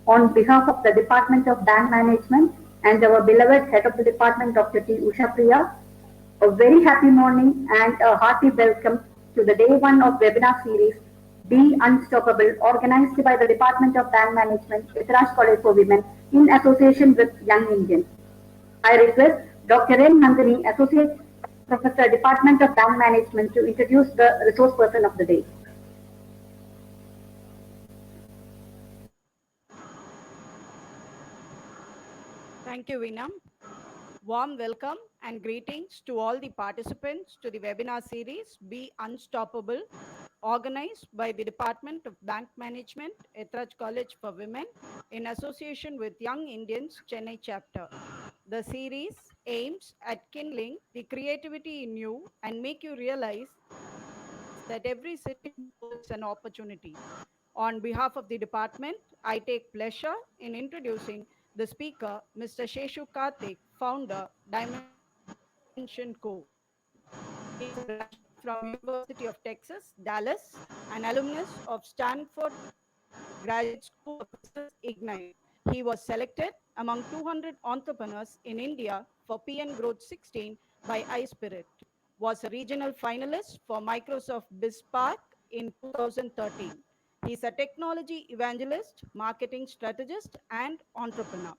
On behalf of the Department of Bank Management and our beloved Head of the Department, Dr. T. Usha Priya, a very happy morning and a hearty welcome to the day one of webinar series Be Unstoppable, organized by the Department of Bank Management, Ethiraj College for Women, in association with Young Indians. I request Dr. N. Nandini, Associate Professor, Department of Bank Management, to introduce the resource person of the day. Thank you, Veena. Warm welcome and greetings to all the participants to the webinar series Be Unstoppable, organized by the Department of Bank Management, Ethiraj College for Women, in association with Young Indians, Chennai chapter. The series aims at kindling the creativity in you and make you realize that every situation holds an opportunity. On behalf of the department, I take pleasure in introducing the speaker, Mr. Seshu Karthick, founder, Dimension Co. He is a graduate from University of Texas, Dallas, and alumnus of Stanford Graduate School of Business Ignite. He was selected among 200 entrepreneurs in India for PN Growth 16 by iSpirit. Was a regional finalist for Microsoft BizSpark in 2013. He is a technology evangelist, marketing strategist, and entrepreneur.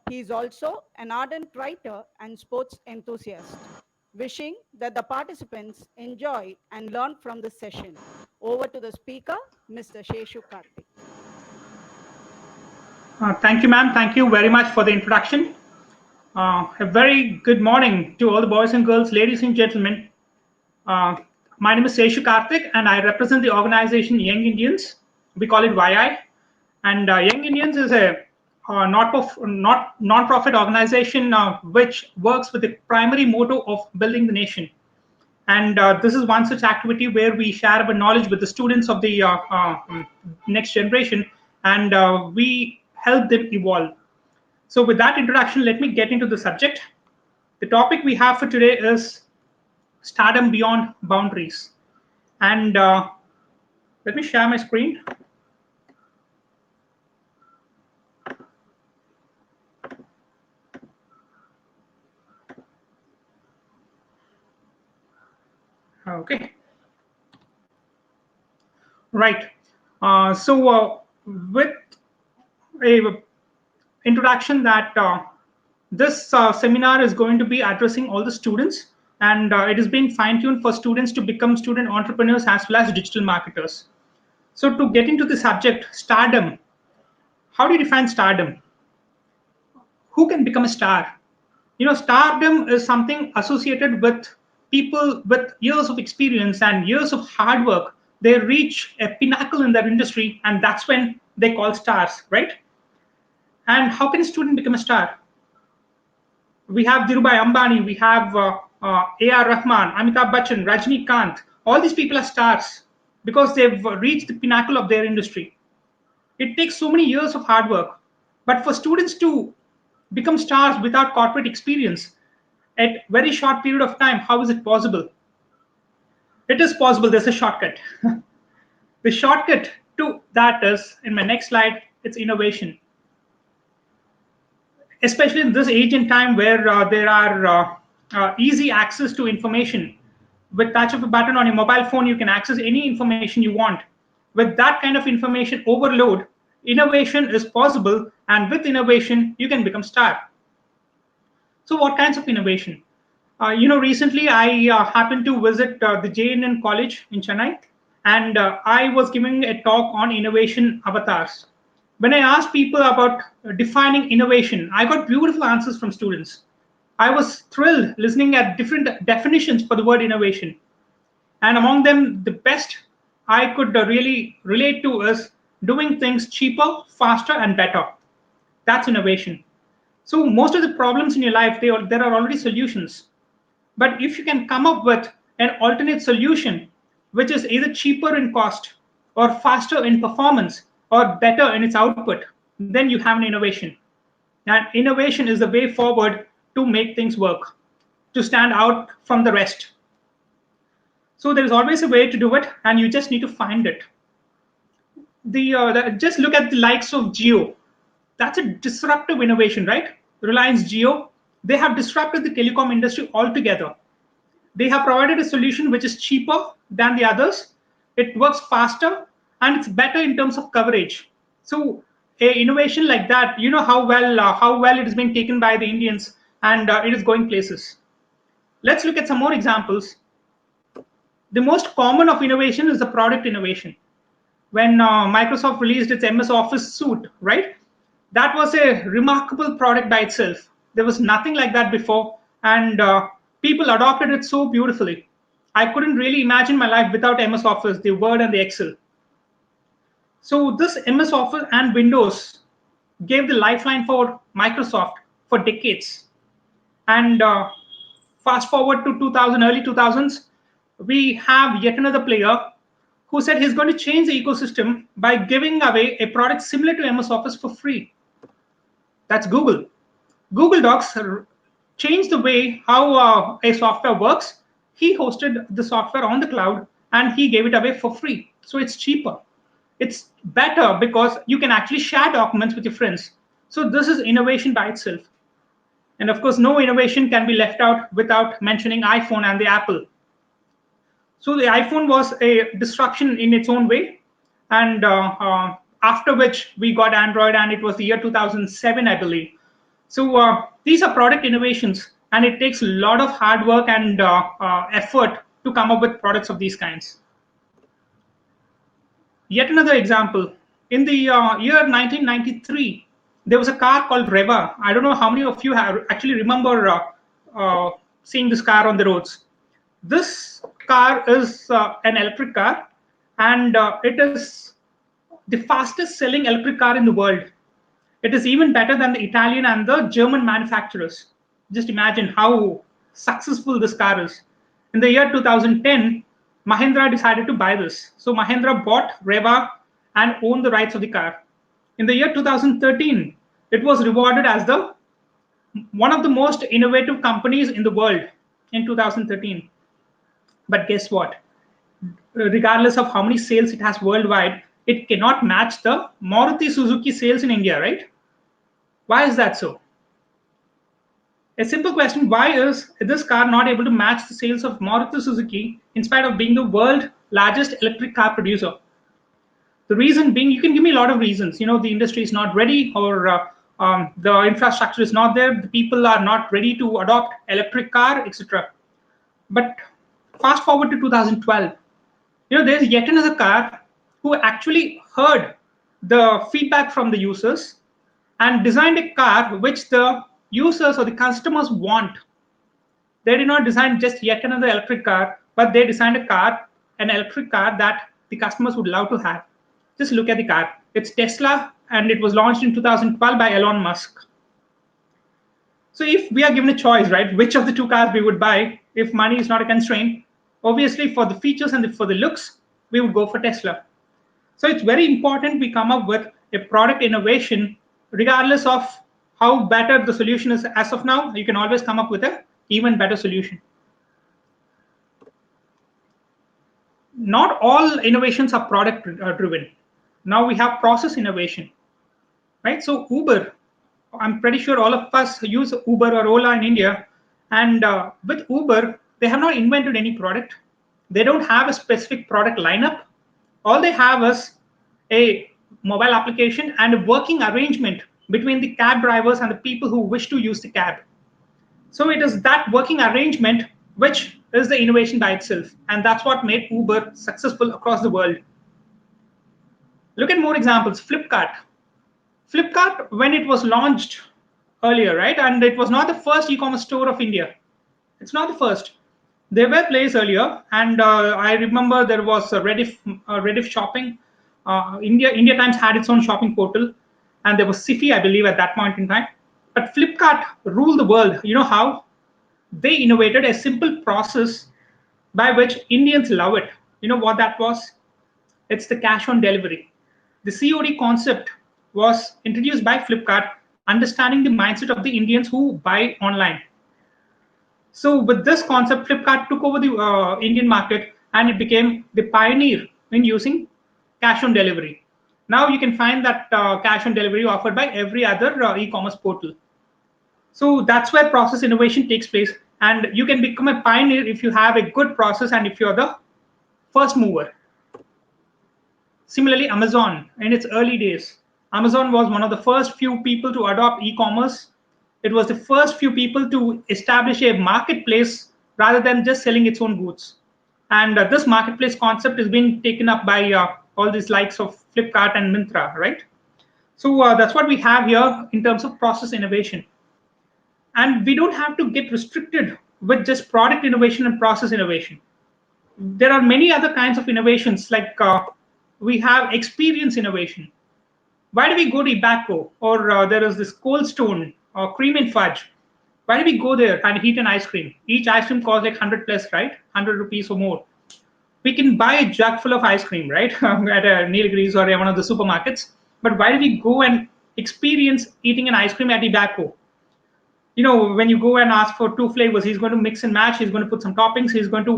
He is also an ardent writer and sports enthusiast. Wishing that the participants enjoy and learn from this session. Over to the speaker, Mr. Seshu Karthik. Thank you, ma'am. Thank you very much for the introduction. A very good morning to all the boys and girls, ladies and gentlemen. Uh, my name is Seshu Karthik, and I represent the organization Young Indians. We call it YI. And Young Indians is a non-profit organization which works with the primary motto of building the nation. And this is one such activity where we share our knowledge with the students of the next generation, and we help them evolve. So with that introduction, let me get into the subject. The topic we have for today is stardom beyond boundaries. And let me share my screen. Okay. Right. With a introduction that this seminar is going to be addressing all the students, and it is being fine-tuned for students to become student entrepreneurs as well as digital marketers. So to get into the subject, stardom. How do you define stardom? Who can become a star? Stardom is something associated with people with years of experience and years of hard work. They reach a pinnacle in their industry, and that's when they call stars, right? And how can a student become a star? We have Dhirubhai Ambani, we have A.R. Rahman, Amitabh Bachchan, Rajni Kant. All these people are stars because they've reached the pinnacle of their industry. It takes so many years of hard work. But for students to become stars without corporate experience at very short period of time, how is it possible? It is possible. There's a shortcut. The shortcut to that is, in my next slide, it's innovation. Especially in this age and time where there are easy access to information. With touch of a button on your mobile phone, you can access any information you want. With that kind of information overload, innovation is possible, and with innovation, you can become star. So what kinds of innovation? Recently I happened to visit the JNN College in Chennai, and I was giving a talk on innovation avatars. When I asked people about defining innovation, I got beautiful answers from students. I was thrilled listening at different definitions for the word innovation. And among them, the best I could really relate to is doing things cheaper, faster, and better. That's innovation. So most of the problems in your life, there are already solutions. But if you can come up with an alternate solution, which is either cheaper in cost or faster in performance or better in its output, then you have an innovation. And innovation is the way forward to make things work, to stand out from the rest. So there is always a way to do it, and you just need to find it. Just look at the likes of Geo. That's a disruptive innovation, right? Reliance Jio, they have disrupted the telecom industry altogether. They have provided a solution which is cheaper than the others. It works faster and it's better in terms of coverage. So, a innovation like that, you know how well it is being taken by the Indians, and it is going places. Let's look at some more examples. The most common of innovation is the product innovation. When Microsoft released its MS Office suite, right? That was a remarkable product by itself. There was nothing like that before, and people adopted it so beautifully. I couldn't really imagine my life without MS Office, the Word and the Excel. So this MS Office and Windows gave the lifeline for Microsoft for decades. And fast forward to 2000, early 2000s, we have yet another player who said he's going to change the ecosystem by giving away a product similar to MS Office for free. That's Google. Google Docs changed the way how a software works. He hosted the software on the cloud and he gave it away for free. So it's cheaper. It's better because you can actually share documents with your friends. So this is innovation by itself. And of course, no innovation can be left out without mentioning iPhone and the Apple. So the iPhone was a disruption in its own way, and after which we got Android, and it was the year 2007, I believe. So these are product innovations, and it takes a lot of hard work and effort to come up with products of these kinds. Yet another example. In the year 1993, there was a car called Reva. I don't know how many of you have actually remember seeing this car on the roads. This car is an electric car, and it is the fastest selling electric car in the world. It is even better than the Italian and the German manufacturers. Just imagine how successful this car is. In the year 2010, Mahindra decided to buy this. So Mahindra bought Reva and owned the rights of the car. In the year 2013, it was rewarded as the one of the most innovative companies in the world in 2013. But guess what? Regardless of how many sales it has worldwide, it cannot match the Maruti Suzuki sales in India, right? Why is that so? A simple question: why is this car not able to match the sales of Maruti Suzuki in spite of being the world's largest electric car producer? The reason being, you can give me a lot of reasons. You know, the industry is not ready, or the infrastructure is not there, the people are not ready to adopt electric car, etc. But fast forward to 2012, you know, there's yet another car who actually heard the feedback from the users and designed a car which the users or the customers want. They did not design just yet another electric car, but they designed a car, an electric car that the customers would love to have. Just look at the car. It's Tesla, and it was launched in 2012 by Elon Musk. So if we are given a choice, right, which of the two cars we would buy if money is not a constraint, obviously for the features and for the looks, we would go for Tesla. So it's very important we come up with a product innovation, regardless of how better the solution is as of now. You can always come up with an even better solution. Not all innovations are product driven. Now we have process innovation, right? So Uber, I'm pretty sure all of us use Uber or Ola in India, and with Uber, they have not invented any product. They don't have a specific product lineup. All they have is a mobile application and a working arrangement between the cab drivers and the people who wish to use the cab. So it is that working arrangement which is the innovation by itself, and that's what made Uber successful across the world. Look at more examples. Flipkart. Flipkart, when it was launched earlier, right, and it was not the first e-commerce store of India. It's not the first. There were plays earlier, and I remember there was a Rediff shopping. India Times had its own shopping portal, and there was Sifi, I believe, at that point in time. But Flipkart ruled the world. You know how? They innovated a simple process by which Indians love it. You know what that was? It's the cash on delivery. The COD concept was introduced by Flipkart, understanding the mindset of the Indians who buy online. So with this concept, Flipkart took over the Indian market, and it became the pioneer in using cash on delivery. Now you can find that cash on delivery offered by every other e-commerce portal. So that's where process innovation takes place. And you can become a pioneer if you have a good process and if you're the first mover. Similarly, Amazon, in its early days, Amazon was one of the first few people to adopt e-commerce. It was the first few people to establish a marketplace rather than just selling its own goods. And this marketplace concept is being taken up by all these likes of Flipkart and Myntra, right? So that's what we have here in terms of process innovation. And we don't have to get restricted with just product innovation and process innovation. There are many other kinds of innovations, like we have experience innovation. Why do we go to Ibaco, or there is this Cold Stone or Cream and Fudge? Why do we go there and eat an ice cream? Each ice cream costs like 100 plus, right? 100 rupees or more. We can buy a jug full of ice cream, right? At a Nilgiris or one of the supermarkets. But why do we go and experience eating an ice cream at Ibaco? When you go and ask for two flavors, he's going to mix and match. He's going to put some toppings. He's going to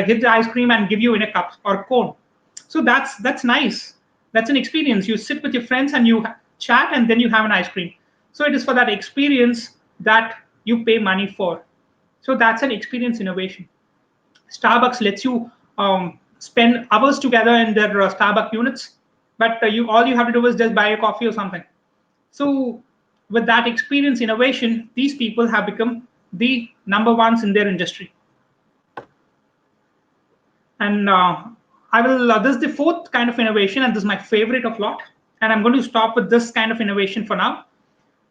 hit the ice cream and give you in a cup or a cone. So that's nice. That's an experience. You sit with your friends and you chat, and then you have an ice cream. So it is for that experience that you pay money for. So that's an experience innovation. Starbucks lets you spend hours together in their Starbucks units, but you all you have to do is just buy a coffee or something. So with that experience innovation, these people have become the number ones in their industry. And I will. This is the fourth kind of innovation, and this is my favorite of lot. And I'm going to stop with this kind of innovation for now.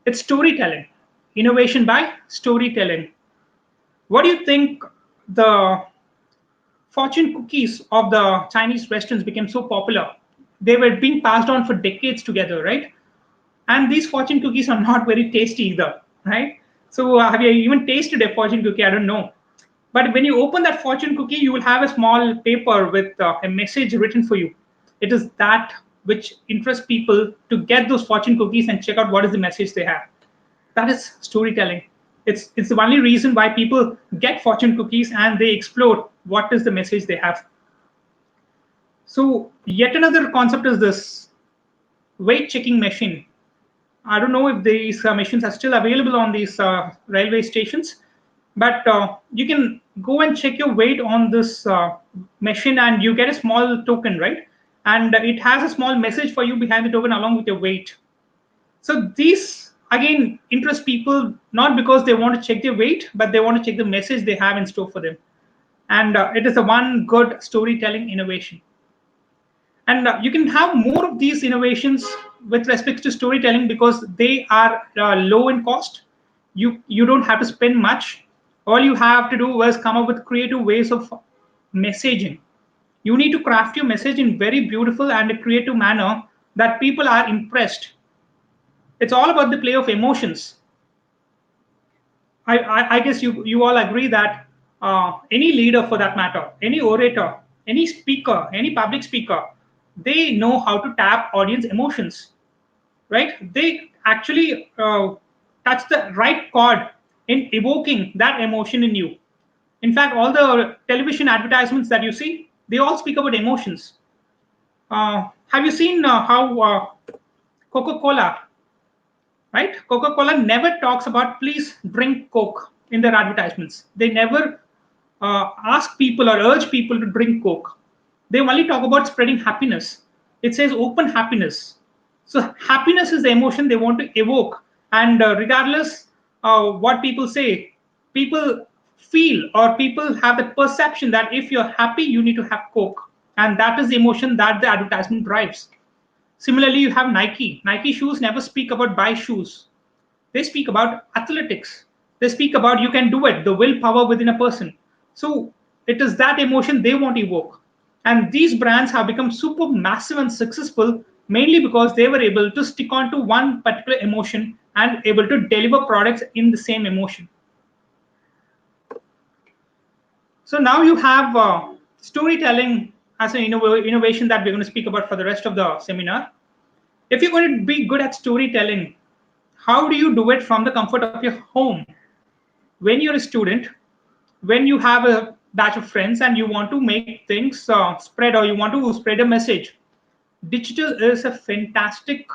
It's storytelling. Innovation by storytelling. What do you think the fortune cookies of the Chinese restaurants became so popular? They were being passed on for decades together, right? And these fortune cookies are not very tasty either, right? So have you even tasted a fortune cookie? I don't know. But when you open that fortune cookie, you will have a small paper with a message written for you. It is that which interests people to get those fortune cookies and check out what is the message they have. That is storytelling. It's the only reason why people get fortune cookies and they explore what is the message they have. So yet another concept is this weight checking machine. I don't know if these machines are still available on these railway stations, but you can go and check your weight on this machine and you get a small token, right? And it has a small message for you behind the token along with your weight. So these again interest people not because they want to check their weight, but they want to check the message they have in store for them. And it is a one good storytelling innovation. And you can have more of these innovations with respect to storytelling because they are low in cost. You don't have to spend much. All you have to do is come up with creative ways of messaging. You need to craft your message in very beautiful and a creative manner that people are impressed. It's all about the play of emotions. I guess you all agree that any leader for that matter, any orator, any speaker, any public speaker, they know how to tap audience emotions, right? They actually touch the right chord in evoking that emotion in you. In fact, all the television advertisements that you see, they all speak about emotions. Have you seen how Coca-Cola, right? Coca-Cola never talks about please drink Coke in their advertisements. They never ask people or urge people to drink Coke. They only talk about spreading happiness. It says open happiness. So happiness is the emotion they want to evoke. And regardless what people say, people feel or people have the perception that if you're happy, you need to have Coke. And that is the emotion that the advertisement drives. Similarly, you have Nike. Nike shoes never speak about buy shoes. They speak about athletics. They speak about you can do it, the willpower within a person. So it is that emotion they want to evoke. And these brands have become super massive and successful mainly because they were able to stick on to one particular emotion and able to deliver products in the same emotion. So now you have storytelling as an innovation that we're going to speak about for the rest of the seminar. If you're going to be good at storytelling, how do you do it from the comfort of your home? When you're a student, when you have a batch of friends and you want to make things spread or you want to spread a message, digital is a fantastic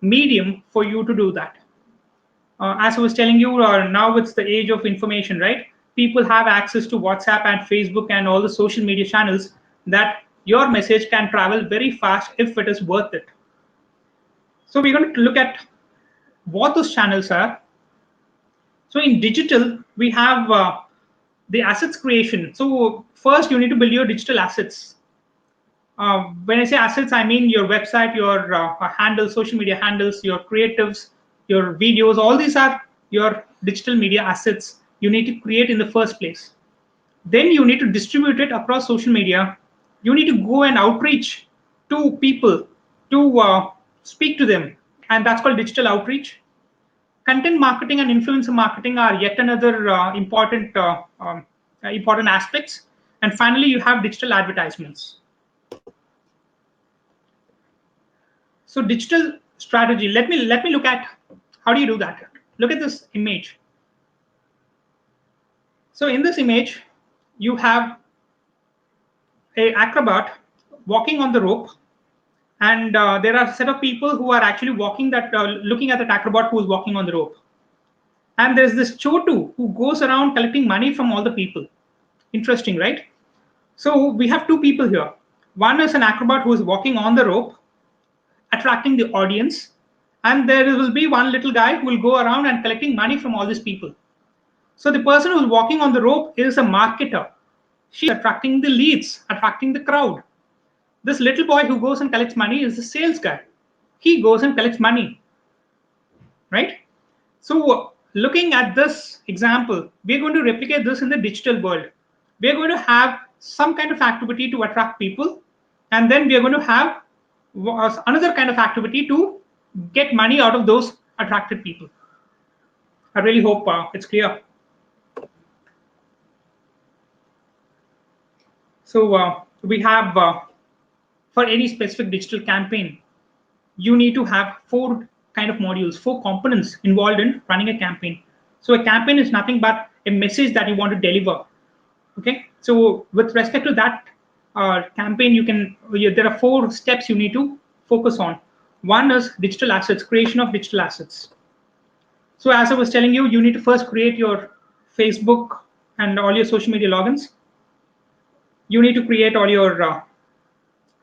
medium for you to do that. As I was telling you, now it's the age of information, right? People have access to WhatsApp and Facebook and all the social media channels that your message can travel very fast if it is worth it. So we're going to look at what those channels are. So in digital, we have the assets creation. So first, you need to build your digital assets. When I say assets, I mean your website, your handles, social media handles, your creatives, your videos. All these are your digital media assets you need to create in the first place. Then you need to distribute it across social media. You need to go and outreach to people to speak to them, and that's called digital outreach. Content marketing and influencer marketing are yet another important aspects. And finally, you have digital advertisements. So digital strategy. Let me look at how do you do that. Look at this image. So in this image, you have a acrobat walking on the rope, and there are a set of people who are actually walking that, looking at that acrobat who is walking on the rope. And there's this chotu who goes around collecting money from all the people. Interesting, right? So we have two people here. One is an acrobat who is walking on the rope, attracting the audience, and there will be one little guy who will go around and collecting money from all these people. So the person who is walking on the rope is a marketer. She's attracting the leads, attracting the crowd. This little boy who goes and collects money is the sales guy. He goes and collects money, right? So looking at this example, we're going to replicate this in the digital world. We're going to have some kind of activity to attract people, and then we're going to have another kind of activity to get money out of those attracted people. I really hope it's clear. So we have, for any specific digital campaign, you need to have four kind of modules, four components involved in running a campaign. So a campaign is nothing but a message that you want to deliver. Okay. So with respect to that campaign, there are four steps you need to focus on. One is digital assets, creation of digital assets. So as I was telling you, you need to first create your Facebook and all your social media logins. You need to create all your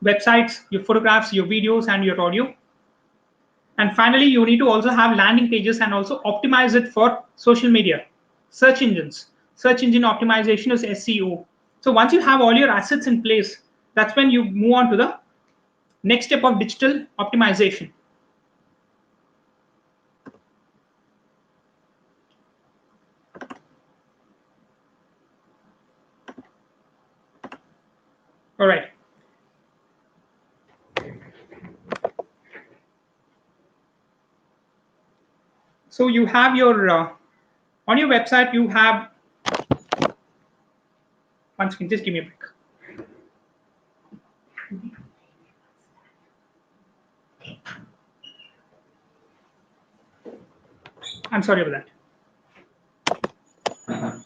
websites, your photographs, your videos, and your audio. And finally, you need to also have landing pages and also optimize it for social media, search engines. Search engine optimization is SEO. So once you have all your assets in place, that's when you move on to the next step of digital optimization. All right. So you have your, on your website, you have, one second, just give me a break. I'm sorry about that.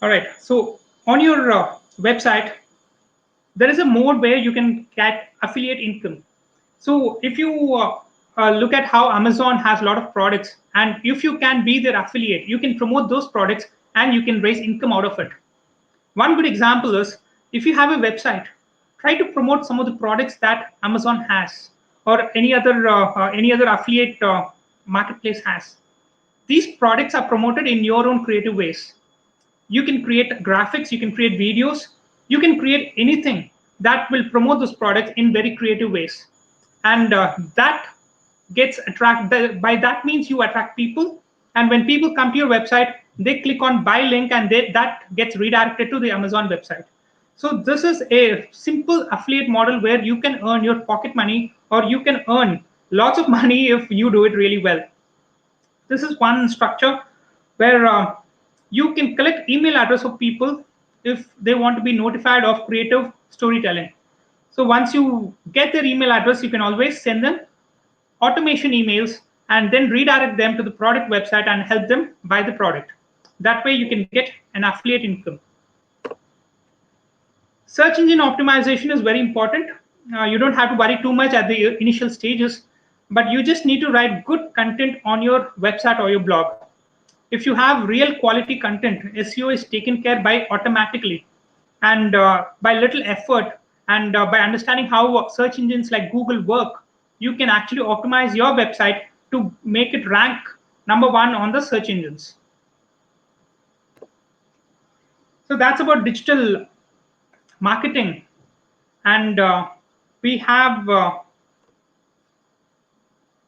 All right. So on your website, there is a mode where you can get affiliate income. So if you look at how Amazon has a lot of products, and if you can be their affiliate, you can promote those products and you can raise income out of it. One good example is if you have a website, try to promote some of the products that Amazon has or any other affiliate marketplace has. These products are promoted in your own creative ways. You can create graphics, you can create videos, you can create anything that will promote those products in very creative ways. And that gets attracted, by that means you attract people. And when people come to your website, they click on buy link and that gets redirected to the Amazon website. So this is a simple affiliate model where you can earn your pocket money, or you can earn lots of money if you do it really well. This is one structure where you can collect email address of people if they want to be notified of creative storytelling. So once you get their email address, you can always send them automation emails and then redirect them to the product website and help them buy the product. That way you can get an affiliate income. Search engine optimization is very important. You don't have to worry too much at the initial stages, but you just need to write good content on your website or your blog. If you have real quality content, SEO is taken care by automatically, and by little effort, and by understanding how search engines like Google work, you can actually optimize your website to make it rank number one on the search engines. So that's about digital marketing, and we have uh,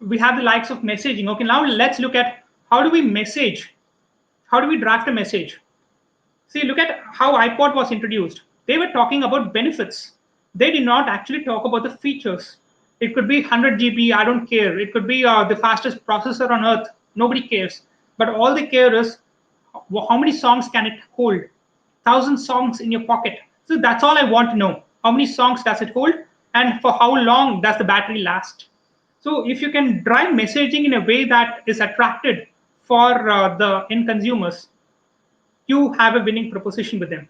we have the likes of messaging. Okay, now let's look at how do we message, how do we draft a message. See, look at how iPod was introduced. They were talking about benefits. They did not actually talk about the features. It could be 100 GB, I don't care. It could be the fastest processor on earth, nobody cares. But all they care is how many songs can it hold? 1,000 songs in your pocket. So that's all I want to know. How many songs does it hold? And for how long does the battery last? So if you can drive messaging in a way that is attracted for the end consumers, you have a winning proposition with them.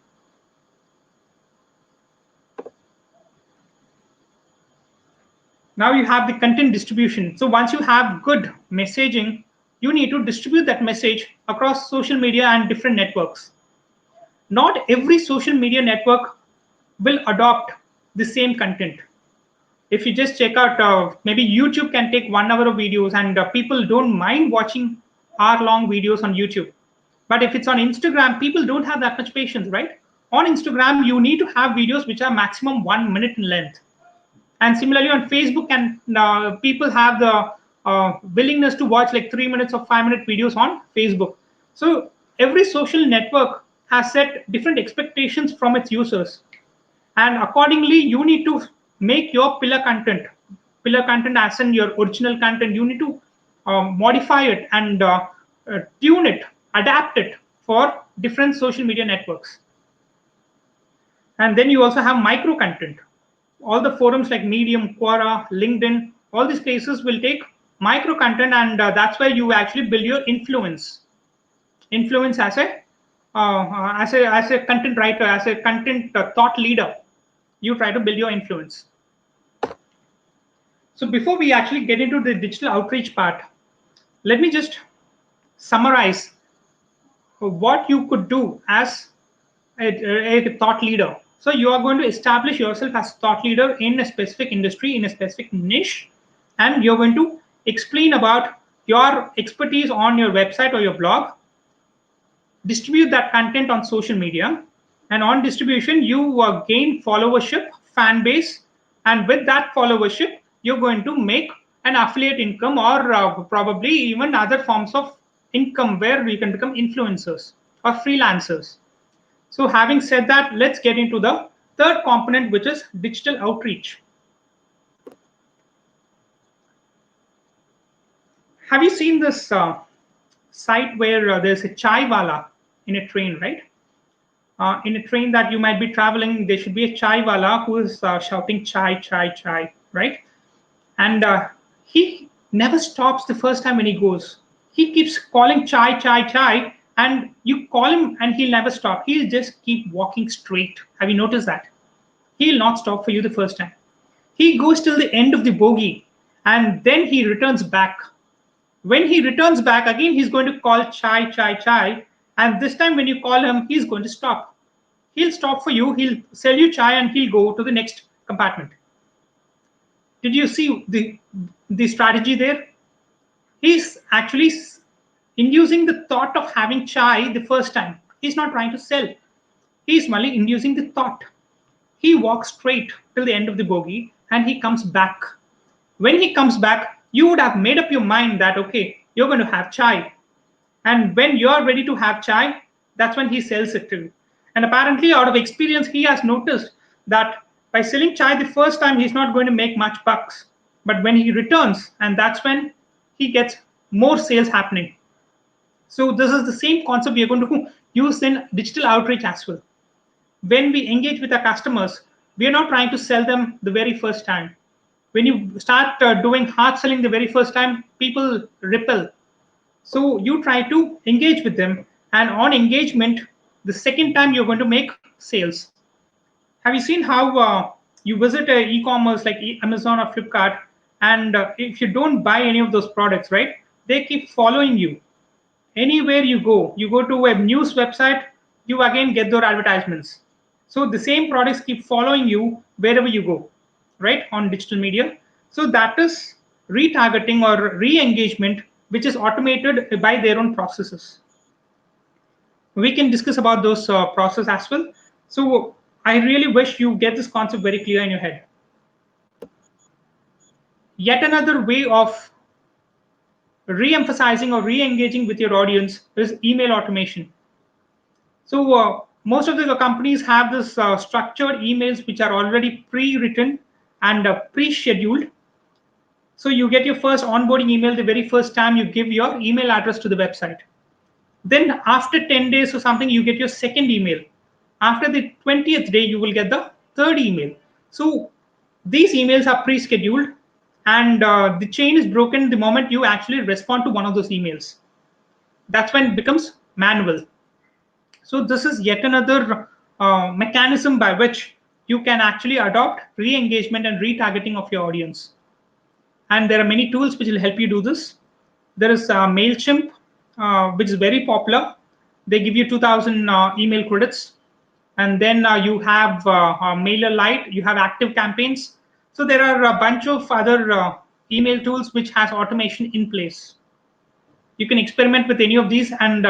Now you have the content distribution. So once you have good messaging, you need to distribute that message across social media and different networks. Not every social media network will adopt the same content. If you just check out, maybe YouTube can take 1 hour of videos, and people don't mind watching hour-long videos on YouTube. But if it's on Instagram, people don't have that much patience, right? On Instagram, you need to have videos which are maximum 1 minute in length. And similarly on Facebook, and people have the willingness to watch like 3 minutes or 5 minute videos on Facebook. So every social network has set different expectations from its users, and accordingly you need to make your pillar content as in your original content. You need to modify it and tune it, adapt it for different social media networks. And then you also have micro content. All the forums like Medium, Quora, LinkedIn, all these places will take micro content, and that's where you actually build your influence as a content writer, as a content thought leader. You try to build your influence. So before we actually get into the digital outreach part, let me just summarize what you could do as a thought leader. So you are going to establish yourself as thought leader in a specific industry, in a specific niche, and you're going to explain about your expertise on your website or your blog, distribute that content on social media, and on distribution you gain followership, fan base, and with that followership you're going to make an affiliate income, or probably even other forms of income where we can become influencers or freelancers. So having said that, let's get into the third component, which is digital outreach. Have you seen this site where there's a chai wala in a train, right? In a train that you might be traveling, there should be a chai wala who is shouting chai, chai, chai, right? And he never stops the first time when he goes. He keeps calling chai, chai, chai, and you call him and he'll never stop. He'll just keep walking straight. Have you noticed that? He'll not stop for you the first time. He goes till the end of the bogie, and then he returns back. When he returns back again, he's going to call chai, chai, chai, and this time when you call him, he's going to stop. He'll stop for you, he'll sell you chai, and he'll go to the next compartment. Did you see the strategy there? He's actually inducing the thought of having chai the first time. He's not trying to sell. He's merely inducing the thought. He walks straight till the end of the bogie and he comes back. When he comes back, you would have made up your mind that, okay, you're going to have chai. And when you're ready to have chai, that's when he sells it to you. And apparently, out of experience, he has noticed that by selling chai the first time, he's not going to make much bucks. But when he returns, and that's when he gets more sales happening. So this is the same concept we are going to use in digital outreach as well. When we engage with our customers, we are not trying to sell them the very first time. When you start doing hard selling the very first time, people repel. So you try to engage with them, and on engagement, the second time you're going to make sales. Have you seen how You visit a e-commerce like Amazon or Flipkart, and if you don't buy any of those products, right, they keep following you. Anywhere you go to a news website, you again get their advertisements. So the same products keep following you wherever you go, right, on digital media. So that is retargeting or re-engagement, which is automated by their own processes. We can discuss about those process as well. So I really wish you get this concept very clear in your head. Yet another way of re-emphasizing or re-engaging with your audience is email automation. So most of the companies have this structured emails which are already pre-written and pre-scheduled. So you get your first onboarding email the very first time you give your email address to the website. Then after 10 days or something, you get your second email. After the 20th day, you will get the third email. So these emails are pre-scheduled, and the chain is broken the moment you actually respond to one of those emails. That's when it becomes manual. So this is yet another mechanism by which you can actually adopt re-engagement and retargeting of your audience. And there are many tools which will help you do this. There is MailChimp, which is very popular. They give you 2,000 email credits. And then you have MailerLite, you have Active Campaigns. So there are a bunch of other email tools which has automation in place. You can experiment with any of these, and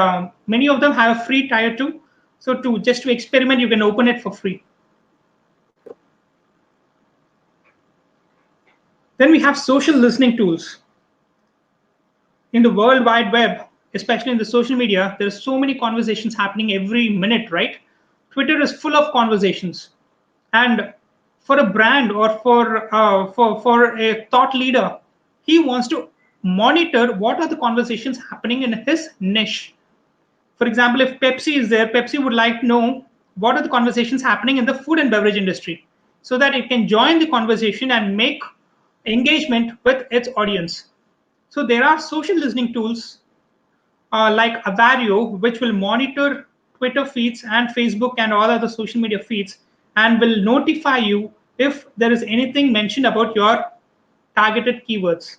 many of them have a free tier too. So to experiment, you can open it for free. Then we have social listening tools. In the World Wide Web, especially in the social media, there's so many conversations happening every minute, right? Twitter is full of conversations, and for a brand or for a thought leader, he wants to monitor what are the conversations happening in his niche. For example, if Pepsi is there, Pepsi would like to know what are the conversations happening in the food and beverage industry, so that it can join the conversation and make engagement with its audience. So there are social listening tools like Avario, which will monitor Twitter feeds and Facebook and all other social media feeds, and will notify you if there is anything mentioned about your targeted keywords.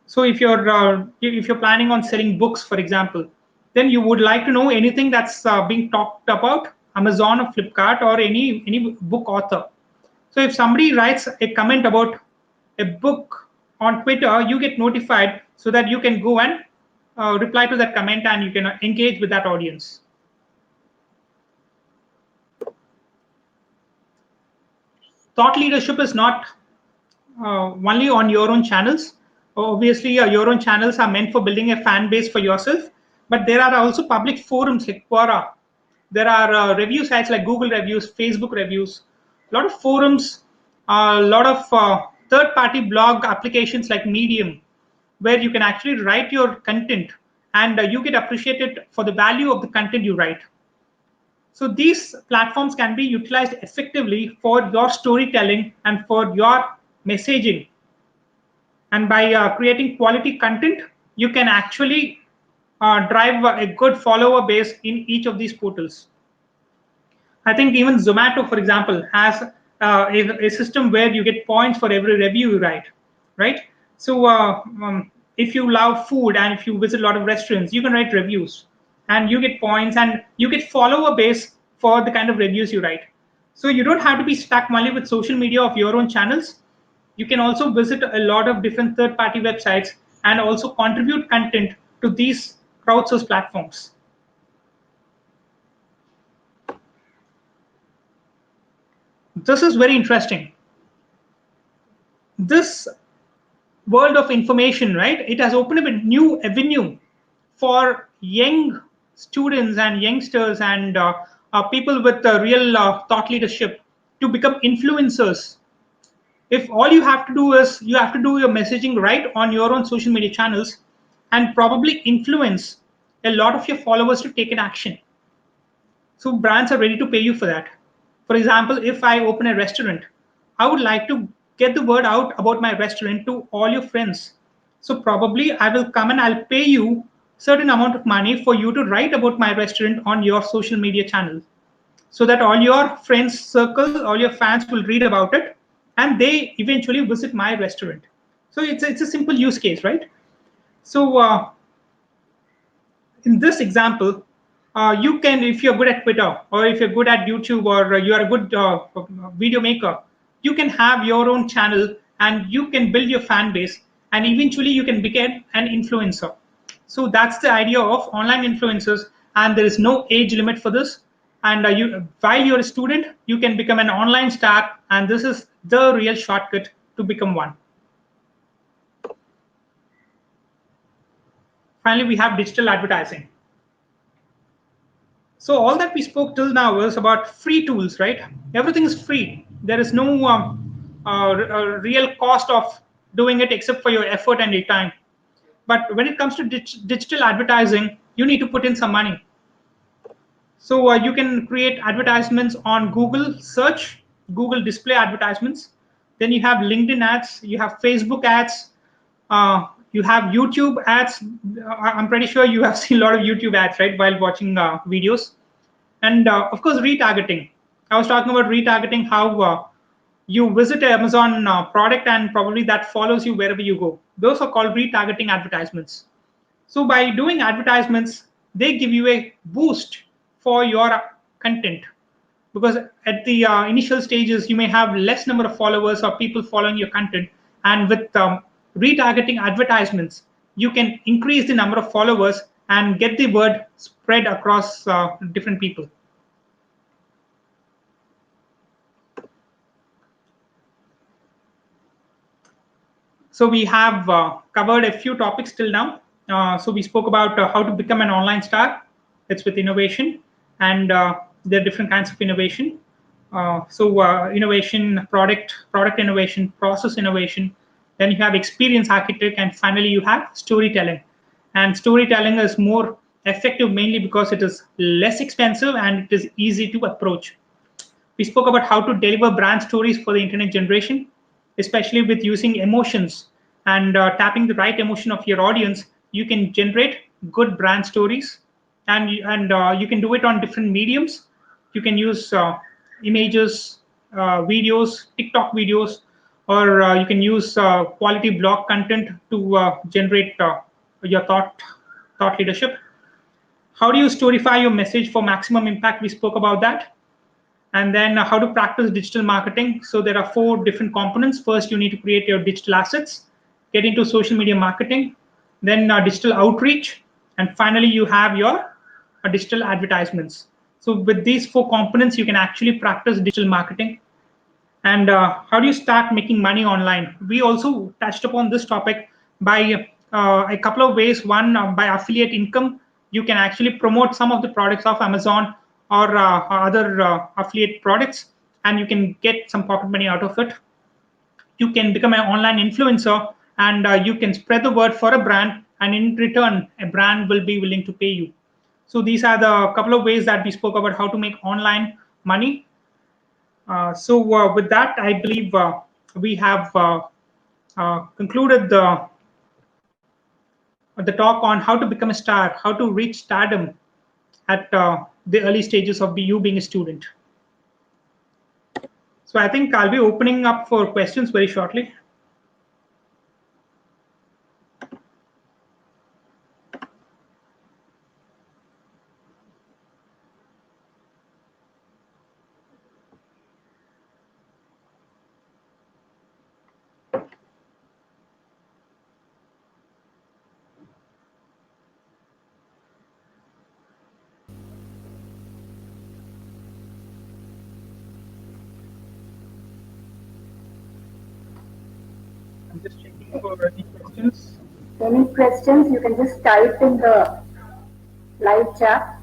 So if you're planning on selling books, for example, then you would like to know anything that's being talked about Amazon or Flipkart or any book author. So if somebody writes a comment about a book on Twitter, you get notified so that you can go and reply to that comment and you can engage with that audience. Thought leadership is not only on your own channels. Obviously, your own channels are meant for building a fan base for yourself, but there are also public forums like Quora. There are review sites like Google reviews, Facebook reviews, a lot of forums, a lot of third-party blog applications like Medium, where you can actually write your content and you get appreciated for the value of the content you write. So these platforms can be utilized effectively for your storytelling and for your messaging. And by creating quality content, you can actually drive a good follower base in each of these portals. I think even Zomato, for example, has a system where you get points for every review you write, right? So if you love food and if you visit a lot of restaurants, you can write reviews and you get points and you get follower base for the kind of reviews you write. So you don't have to be stuck only with social media of your own channels. You can also visit a lot of different third-party websites and also contribute content to these crowdsourced platforms. This is very interesting. This world of information, right? It has opened up a new avenue for young students and youngsters and people with real thought leadership to become influencers. If all you have to do is you have to do your messaging right on your own social media channels and probably influence a lot of your followers to take an action. So brands are ready to pay you for that. For example, if I open a restaurant, I would like to get the word out about my restaurant to all your friends. So probably I will come and I'll pay you certain amount of money for you to write about my restaurant on your social media channel. so that all your friends circle, all your fans will read about it, and they eventually visit my restaurant. So it's a simple use case, right? So in this example, you can, if you're good at Twitter or if you're good at YouTube or you are a good video maker, you can have your own channel and you can build your fan base, and eventually you can become an influencer. So that's the idea of online influencers, and there is no age limit for this. And while you're a student, you can become an online star, and this is the real shortcut to become one. Finally, we have digital advertising. So all that we spoke till now was about free tools, right? Everything is free. There is no real cost of doing it except for your effort and your time. But when it comes to digital advertising, you need to put in some money. So you can create advertisements on Google search, Google display advertisements. Then you have LinkedIn ads, you have Facebook ads, you have YouTube ads. I'm pretty sure you have seen a lot of YouTube ads, right, while watching videos. And of course, retargeting. I was talking about retargeting, how you visit an Amazon product and probably that follows you wherever you go. Those are called retargeting advertisements. So by doing advertisements, they give you a boost for your content, because at the initial stages you may have less number of followers or people following your content, and with retargeting advertisements you can increase the number of followers and get the word spread across different people. So we have covered a few topics till now. So we spoke about how to become an online star. It's with innovation, and there are different kinds of innovation. Innovation, product innovation, process innovation. Then you have experience architect, and finally you have storytelling. And storytelling is more effective mainly because it is less expensive and it is easy to approach. We spoke about how to deliver brand stories for the internet generation, especially with using emotions and tapping the right emotion of your audience. You can generate good brand stories, and you can do it on different mediums. You can use images, videos, TikTok videos, or you can use quality blog content to generate your thought leadership. How do you storify your message for maximum impact? We spoke about that. And then how to practice digital marketing. So there are 4 different components. First, you need to create your digital assets, get into social media marketing, then digital outreach, and finally you have your digital advertisements. So with these 4 components, you can actually practice digital marketing. And how do you start making money online? We also touched upon this topic by a couple of ways. One, by affiliate income. You can actually promote some of the products of Amazon or other affiliate products, and you can get some pocket money out of it. You can become an online influencer, and you can spread the word for a brand, and in return a brand will be willing to pay you. So these are the couple of ways that we spoke about how to make online money. With that, I believe we have concluded the talk on how to become a star, how to reach stardom at the early stages of you being a student. So I think I'll be opening up for questions very shortly. I'm just checking for any questions. Any questions, you can just type in the live chat.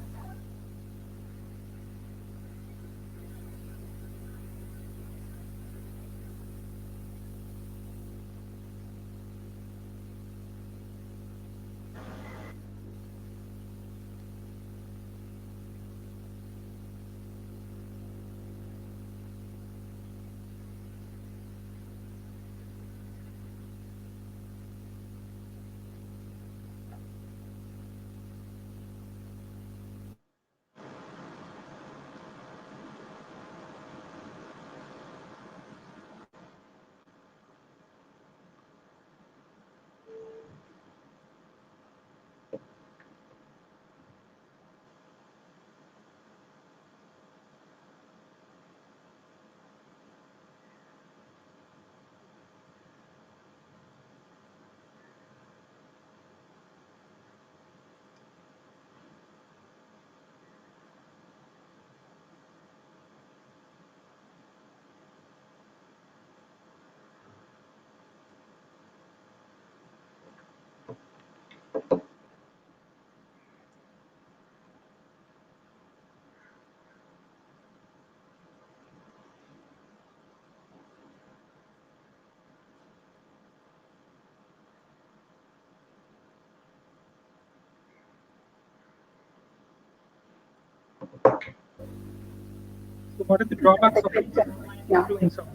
What are the drawbacks of being an Yeah. influencer?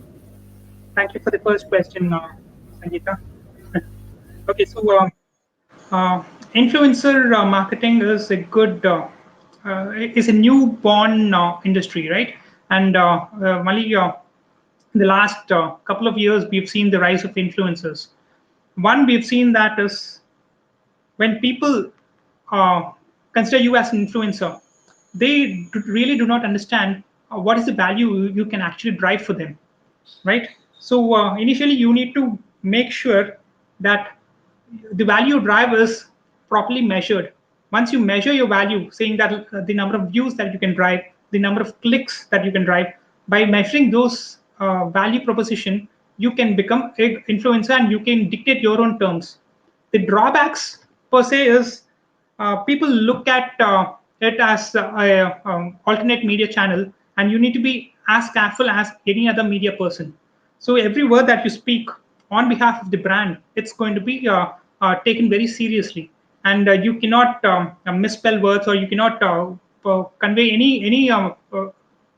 Thank you for the first question, Sangeeta. Okay, so influencer marketing is a good is a newborn industry, right? And Mali, in the last couple of years, we've seen the rise of influencers. One we've seen that is when people uh, consider you as an influencer, they really do not understand what is the value you can actually drive for them, right? So initially, you need to make sure that the value drive is properly measured. Once you measure your value, saying that the number of views that you can drive, the number of clicks that you can drive, by measuring those value proposition, you can become an influencer and you can dictate your own terms. The drawbacks per se is people look at it as a alternate media channel, and you need to be as careful as any other media person. So every word that you speak on behalf of the brand, it's going to be taken very seriously, and you cannot misspell words, or you cannot convey any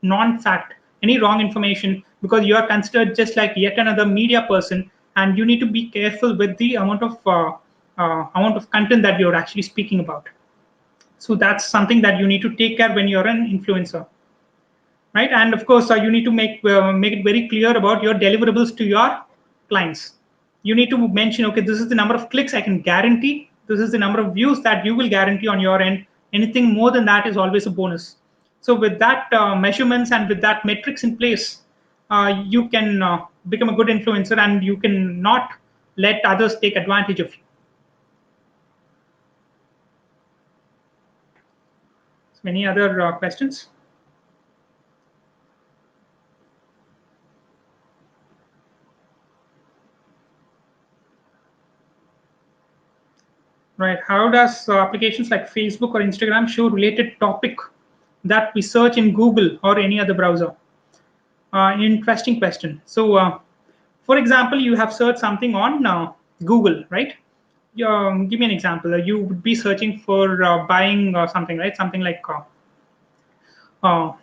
non-fact, any wrong information, because you are considered just like yet another media person, and you need to be careful with the amount of content that you're actually speaking about. So that's something that you need to take care when you're an influencer, right? And of course, you need to make it very clear about your deliverables to your clients. You need to mention, okay, this is the number of clicks I can guarantee. This is the number of views that you will guarantee on your end. Anything more than that is always a bonus. So with that measurements and with that metrics in place, you can become a good influencer, and you can not let others take advantage of you. So any other questions? Right. How does applications like Facebook or Instagram show related topic that we search in Google or any other browser? Interesting question. So, for example, you have searched something on Google, right? Give me an example. You would be searching for buying something, right? Something like uh,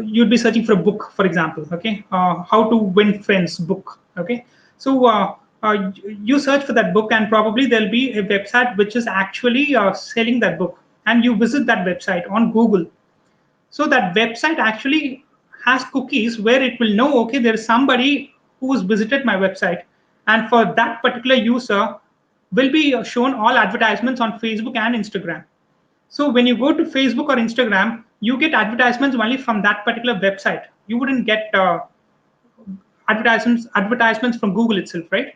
you'd be searching for a book, for example. Okay, How to Win Friends book. Okay, so you search for that book, and probably there'll be a website which is actually selling that book, and you visit that website on Google. So that website actually has cookies where it will know, okay, there is somebody who's visited my website, and for that particular user will be shown all advertisements on Facebook and Instagram. So when you go to Facebook or Instagram, you get advertisements only from that particular website. You wouldn't get advertisements from Google itself, right?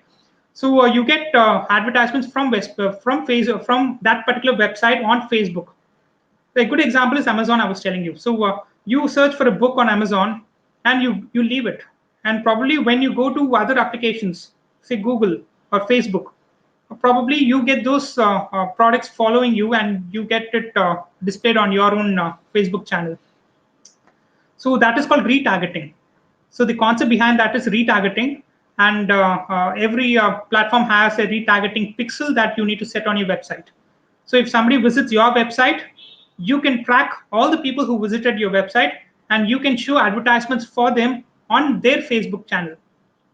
So you get advertisements from Facebook, from that particular website on Facebook. A good example is Amazon. I was telling you. So you search for a book on Amazon, and you leave it, and probably when you go to other applications, say Google or Facebook, probably you get those products following you, and you get it displayed on your own Facebook channel. So that is called retargeting. So the concept behind that is retargeting, and every platform has a retargeting pixel that you need to set on your website. So if somebody visits your website, you can track all the people who visited your website, and you can show advertisements for them on their Facebook channel.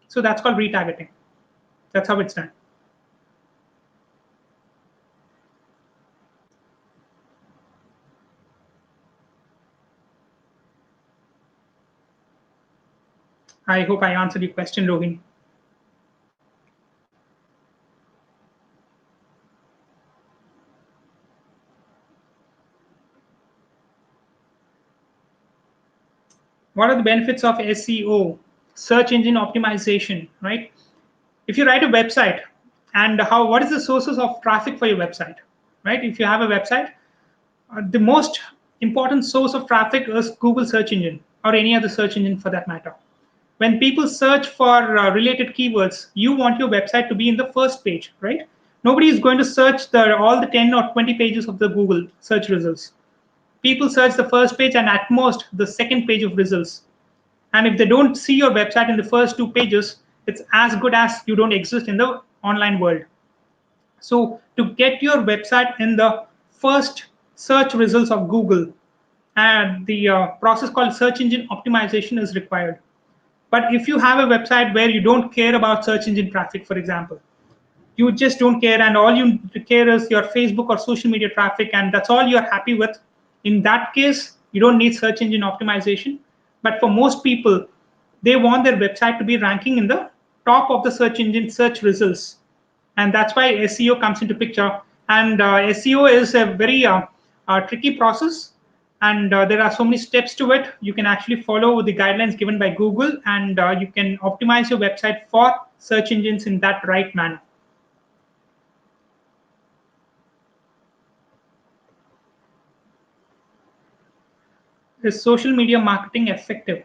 So that's called retargeting. That's how it's done. I hope I answered your question, Rohin. What are the benefits of SEO, search engine optimization, right? If you write a website, and what is the sources of traffic for your website, right? If you have a website, the most important source of traffic is Google search engine, or any other search engine for that matter. When people search for related keywords, you want your website to be in the first page, right? Nobody is going to search all the 10 or 20 pages of the Google search results. People search the first page, and at most the second page of results. And if they don't see your website in the first two pages, it's as good as you don't exist in the online world. So to get your website in the first search results of Google, and the process called search engine optimization is required. But if you have a website where you don't care about search engine traffic, for example, you just don't care and all you care is your Facebook or social media traffic and that's all you're happy with, in that case you don't need search engine optimization. But for most people, they want their website to be ranking in the top of the search engine search results, and that's why SEO comes into picture. And SEO is a very tricky process, and there are so many steps to it. You can actually follow the guidelines given by Google, and you can optimize your website for search engines in that right manner. Is social media marketing effective?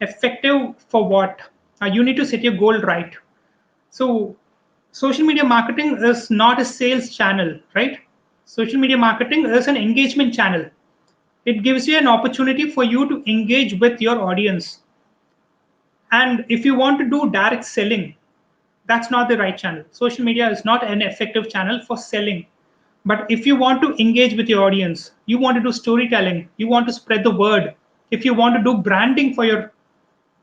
Effective for what? You need to set your goal right. So, social media marketing is not a sales channel, right? Social media marketing is an engagement channel. It gives you an opportunity for you to engage with your audience. And if you want to do direct selling, that's not the right channel. Social media is not an effective channel for selling. But if you want to engage with your audience, you want to do storytelling, you want to spread the word, if you want to do branding for your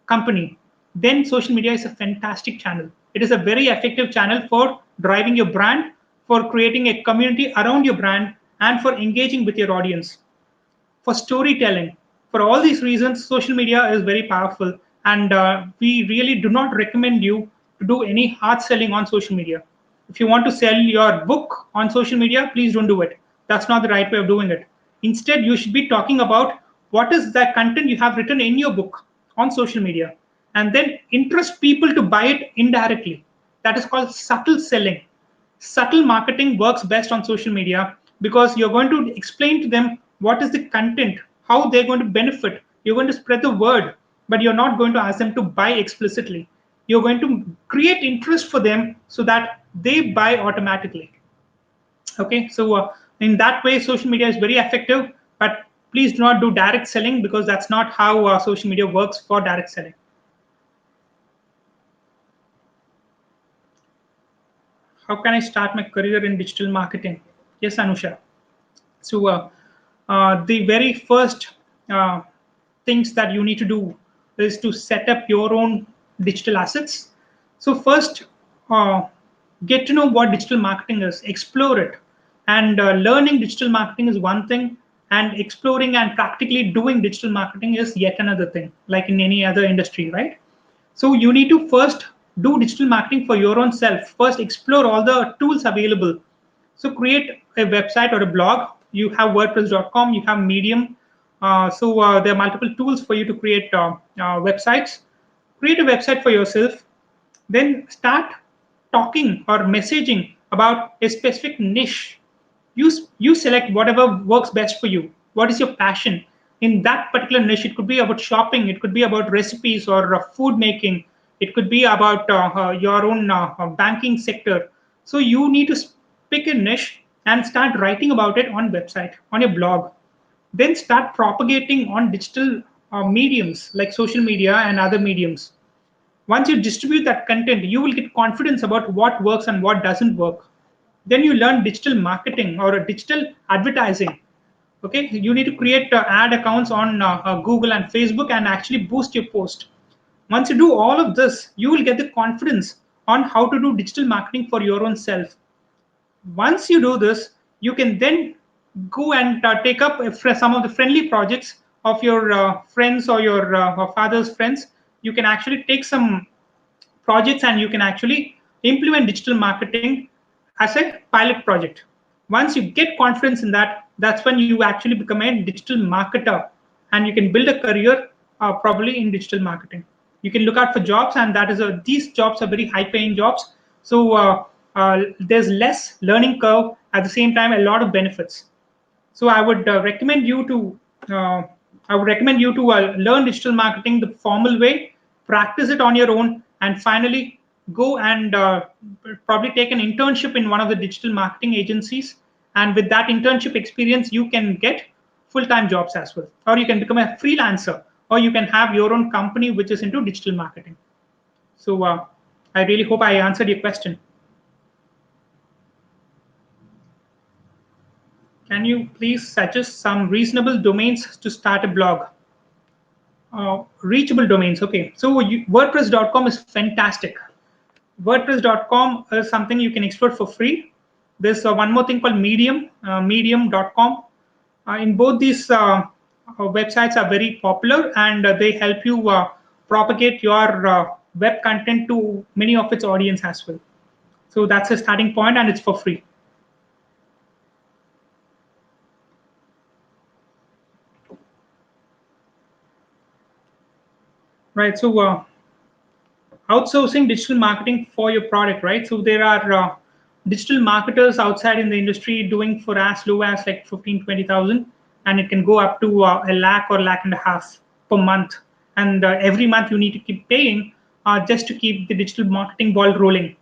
company, then social media is a fantastic channel. It is a very effective channel for driving your brand, for creating a community around your brand, and for engaging with your audience, for storytelling. For all these reasons, social media is very powerful, and we really do not recommend you to do any hard selling on social media. If you want to sell your book on social media, please don't do it. That's not the right way of doing it. Instead, you should be talking about what is the content you have written in your book on social media, and then interest people to buy it indirectly. That is called subtle selling. Subtle marketing works best on social media because you're going to explain to them what is the content, how they're going to benefit. You're going to spread the word, but you're not going to ask them to buy explicitly. You're going to create interest for them so that they buy automatically. Okay, so in that way, social media is very effective, but please do not do direct selling because that's not how social media works for direct selling. How can I start my career in digital marketing? Yes, Anusha. So the very first uh, things that you need to do is to set up your own digital assets. So first, uh, get to know what digital marketing is, explore it, and learning digital marketing is one thing, and exploring and practically doing digital marketing is yet another thing, like in any other industry, right? So you need to first do digital marketing for your own self. First, explore all the tools available. So create a website or a blog. You have WordPress.com, you have Medium. So there are multiple tools for you to create websites. Create a website for yourself. Then start talking or messaging about a specific niche. You select whatever works best for you. What is your passion in that particular niche? It could be about shopping, it could be about recipes or food making, it could be about your own banking sector. So you need to pick a niche and start writing about it on website, on your blog. Then start propagating on digital mediums like social media and other mediums. Once you distribute that content, you will get confidence about what works and what doesn't work. Then you learn digital marketing or digital advertising. Okay, you need to create ad accounts on Google and Facebook and actually boost your post. Once you do all of this, you will get the confidence on how to do digital marketing for your own self. Once you do this, you can then go and take up some of the friendly projects of your friends or your father's friends. You can actually take some projects and you can actually implement digital marketing as a pilot project. Once you get confidence in that, that's when you actually become a digital marketer and you can build a career probably in digital marketing. You can look out for jobs, and that is these jobs are very high paying jobs. So there's less learning curve, at the same time a lot of benefits. So uh, I would recommend you to learn digital marketing the formal way, practice it on your own, and finally go and probably take an internship in one of the digital marketing agencies. And with that internship experience, you can get full-time jobs as well, or you can become a freelancer, or you can have your own company which is into digital marketing. So I really hope I answered your question. Can you please suggest some reasonable domains to start a blog? Reachable domains. Okay, so WordPress.com is fantastic. WordPress.com is something you can explore for free. There's one more thing called Medium, Medium.com. In both these websites are very popular, and they help you propagate your web content to many of its audience as well. So that's a starting point, and it's for free. Right. So outsourcing digital marketing for your product, right? So there are digital marketers outside in the industry doing for as low as like 15, 20,000, and it can go up to a lakh or lakh and a half per month. And every month you need to keep paying just to keep the digital marketing ball rolling.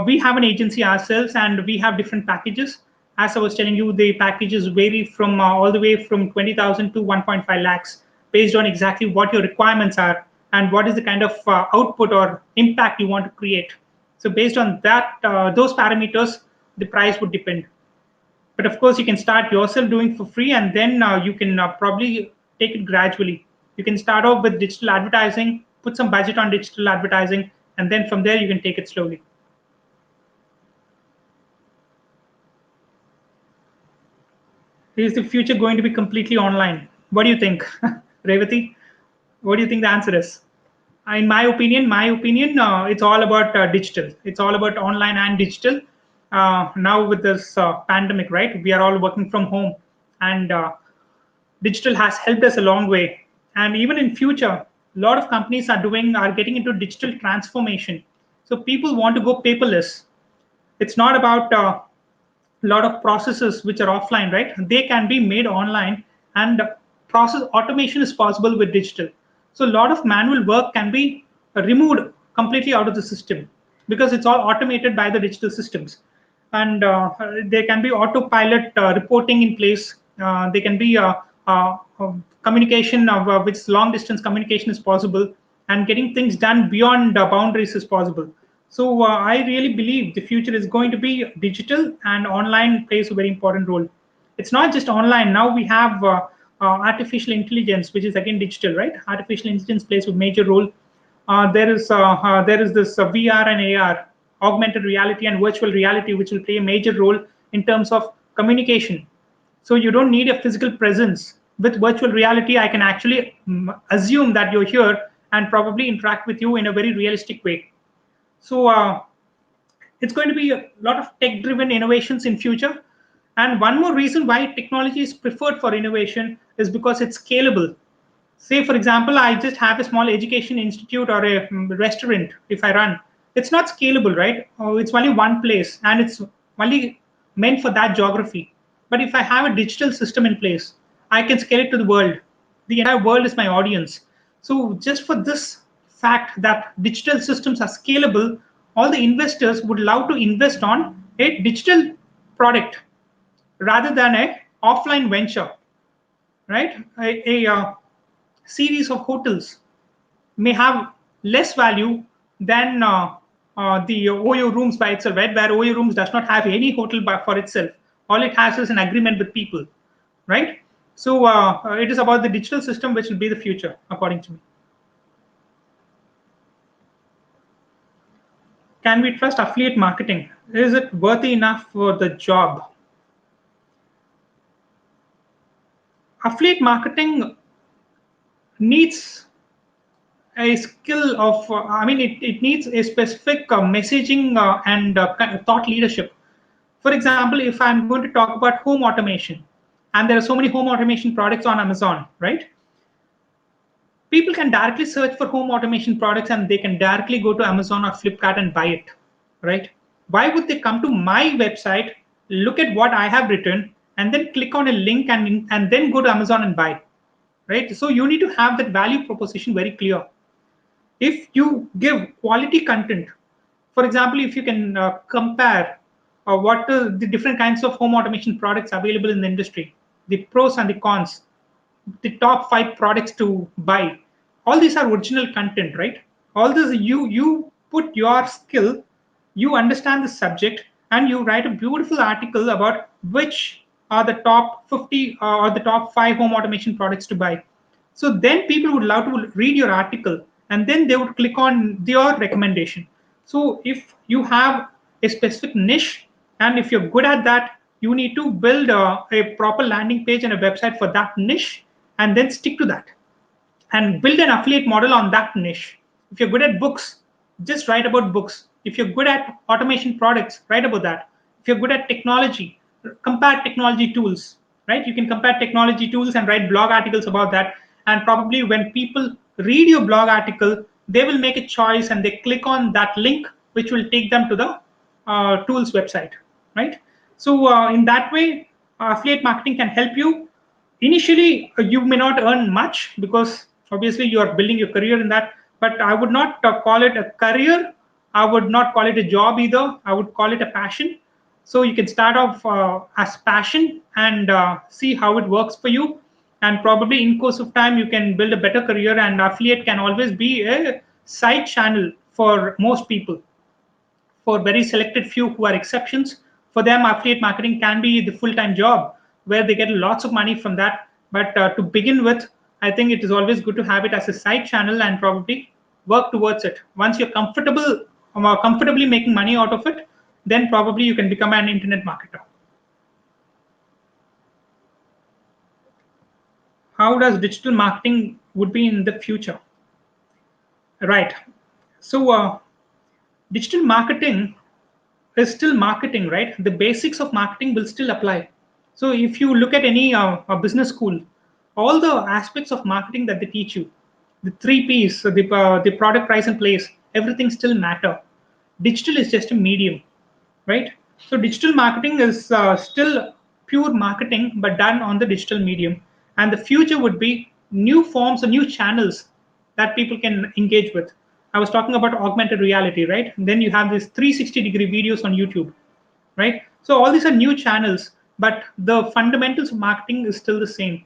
We have an agency ourselves, and we have different packages. As I was telling you, the packages vary from all the way from 20,000 to 1.5 lakhs based on exactly what your requirements are and what is the kind of output or impact you want to create. So based on that, those parameters, the price would depend. But of course, you can start yourself doing for free, and then you can probably take it gradually. You can start off with digital advertising, put some budget on digital advertising, and then from there you can take it slowly. Is the future going to be completely online? What do you think, Revathi? What do you think the answer is? In my opinion, it's all about digital. It's all about online and digital. Now with this pandemic, right? We are all working from home, and digital has helped us a long way. And even in future, a lot of companies are getting into digital transformation. So people want to go paperless. It's not about lot of processes which are offline, right? They can be made online, and process automation is possible with digital. So a lot of manual work can be removed completely out of the system because it's all automated by the digital systems. And there can be autopilot reporting in place. There can be communication of which long distance communication is possible, and getting things done beyond boundaries is possible. So I really believe the future is going to be digital, and online plays a very important role. It's not just online. Now we have artificial intelligence, which is again digital, right? Artificial intelligence plays a major role. There is this VR and AR, augmented reality and virtual reality, which will play a major role in terms of communication. So you don't need a physical presence. With virtual reality, I can actually assume that you're here and probably interact with you in a very realistic way. So it's going to be a lot of tech-driven innovations in future. And one more reason why technology is preferred for innovation is because it's scalable. Say, for example, I just have a small education institute or a restaurant. If I run, it's not scalable, right? It's only one place, and it's only meant for that geography. But if I have a digital system in place, I can scale it to the world. The entire world is my audience. So just for this fact that digital systems are scalable, all the investors would love to invest on a digital product rather than a offline venture, right? A series of hotels may have less value than the OYO rooms by itself, right? Where OYO rooms does not have any hotel for itself. All it has is an agreement with people, right? So it is about the digital system which will be the future, according to me. Can we trust affiliate marketing? Is it worthy enough for the job? Affiliate marketing needs a skill of, it needs a specific messaging and kind of thought leadership. For example, if I'm going to talk about home automation, and there are so many home automation products on Amazon, right? People can directly search for home automation products, and they can directly go to Amazon or Flipkart and buy it, right? Why would they come to my website, look at what I have written, and then click on a link and then go to Amazon and buy, right? So you need to have that value proposition very clear. If you give quality content, for example, if you can compare what are the different kinds of home automation products available in the industry, the pros and the cons, the top 5 products to buy, all these are original content, right? All this, you put your skill, you understand the subject, and you write a beautiful article about which are the top 50 or the top 5 home automation products to buy. So then people would love to read your article and then they would click on your recommendation. So if you have a specific niche and if you're good at that, you need to build a proper landing page and a website for that niche and then stick to that and build an affiliate model on that niche. If you're good at books, just write about books. If you're good at automation products, write about that. If you're good at technology, compare technology tools, right? You can compare technology tools and write blog articles about that. And probably when people read your blog article, they will make a choice and they click on that link, which will take them to the tools website, right? So in that way, affiliate marketing can help you. Initially, you may not earn much because obviously you are building your career in that. But I would not call it a career. I would not call it a job either. I would call it a passion. So you can start off as passion and see how it works for you. And probably in course of time, you can build a better career. And affiliate can always be a side channel for most people. For very selected few who are exceptions, for them affiliate marketing can be the full-time job where they get lots of money from that. But to begin with, I think it is always good to have it as a side channel and probably work towards it. Once you're comfortably making money out of it, then probably you can become an internet marketer. How does digital marketing would be in the future? Right. So digital marketing is still marketing, right? The basics of marketing will still apply. So if you look at any business school, all the aspects of marketing that they teach you, the three P's, so the product, price, and place, everything still matter. Digital is just a medium, right? So digital marketing is still pure marketing, but done on the digital medium. And the future would be new forms or new channels that people can engage with. I was talking about augmented reality, right? And then you have these 360-degree videos on YouTube, right? So all these are new channels, but the fundamentals of marketing is still the same.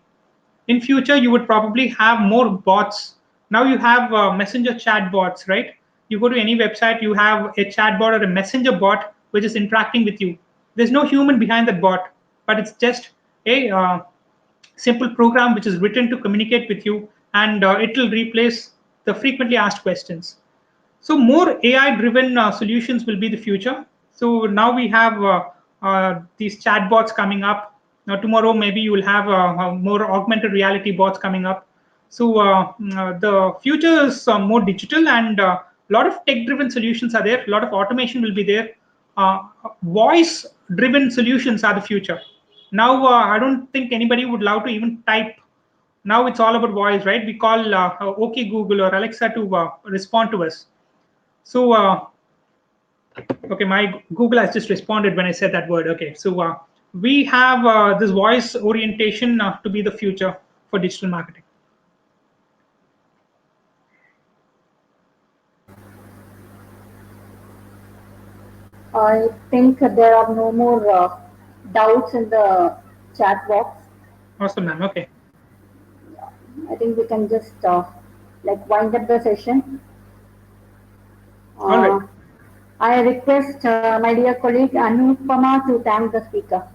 In future, you would probably have more bots. Now you have messenger chat bots, right? You go to any website, you have a chat bot or a messenger bot which is interacting with you. There's no human behind that bot, but it's just a simple program which is written to communicate with you, and it will replace the frequently asked questions. So more AI-driven solutions will be the future. So now we have these chatbots coming up. Now tomorrow maybe you will have more augmented reality bots coming up. So the future is more digital, and a lot of tech-driven solutions are there. A lot of automation will be there. Voice-driven solutions are the future. Now I don't think anybody would love to even type. Now it's all about voice, right? We call OK Google or Alexa to respond to us. So, okay, my Google has just responded when I said that word. Okay, so we have this voice orientation to be the future for digital marketing. I think there are no more doubts in the chat box. Awesome, ma'am. Okay. I think we can just like wind up the session. All right. I request my dear colleague Anupama to thank the speaker.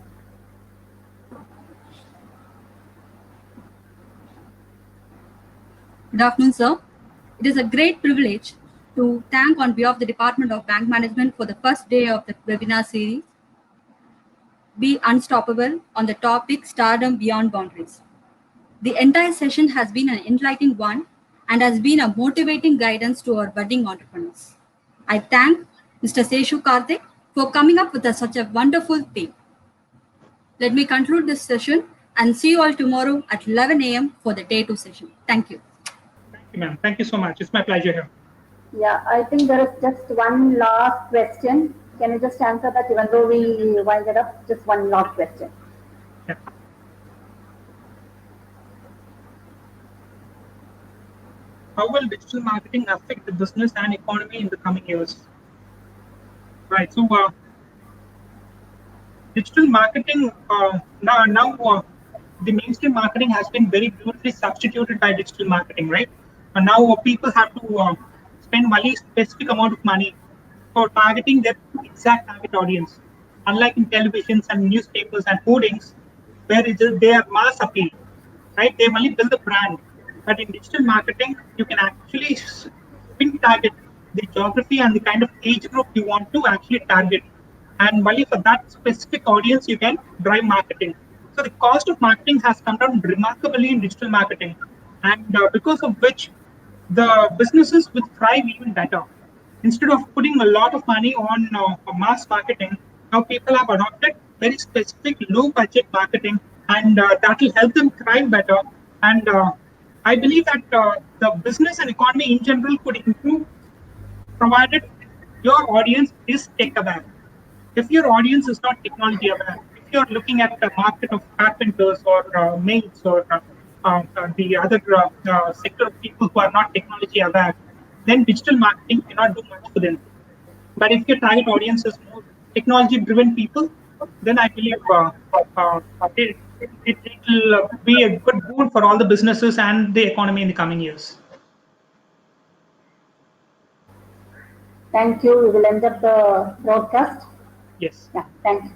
Good afternoon, sir. It is a great privilege to thank on behalf of the Department of Bank Management for the first day of the webinar series, Be Unstoppable, on the topic Stardom Beyond Boundaries. The entire session has been an enlightening one and has been a motivating guidance to our budding entrepreneurs. I thank Mr. Seshu Karthick for coming up with such a wonderful theme. Let me conclude this session and see you all tomorrow at 11 a.m. for the day 2 session. Thank you. Thank you, ma'am. Thank you so much. It's my pleasure here. Yeah, I think there is just one last question. Can you just answer that even though we wind it up? Just one last question. Yeah. How will digital marketing affect the business and economy in the coming years? Right. So, digital marketing now the mainstream marketing has been very beautifully substituted by digital marketing, right? And now people have to spend money, specific amount of money for targeting their exact target audience. Unlike in televisions and newspapers and hoardings, where they are mass appeal, right? They only build the brand. But in digital marketing, you can actually pin target the geography and the kind of age group you want to actually target. And only for that specific audience, you can drive marketing. So the cost of marketing has come down remarkably in digital marketing. And because of which the businesses will thrive even better. Instead of putting a lot of money on mass marketing, now people have adopted very specific low budget marketing, and that will help them thrive better. And I believe that the business and economy in general could improve provided your audience is tech aware. If your audience is not technology aware, if you're looking at the market of carpenters or maids or the other sector of people who are not technology aware, then digital marketing cannot do much for them. But if your target audience is more technology driven people, then I believe it, it will be a good boon for all the businesses and the economy in the coming years. Thank you. We will end up the broadcast. Yes. Yeah, thank you.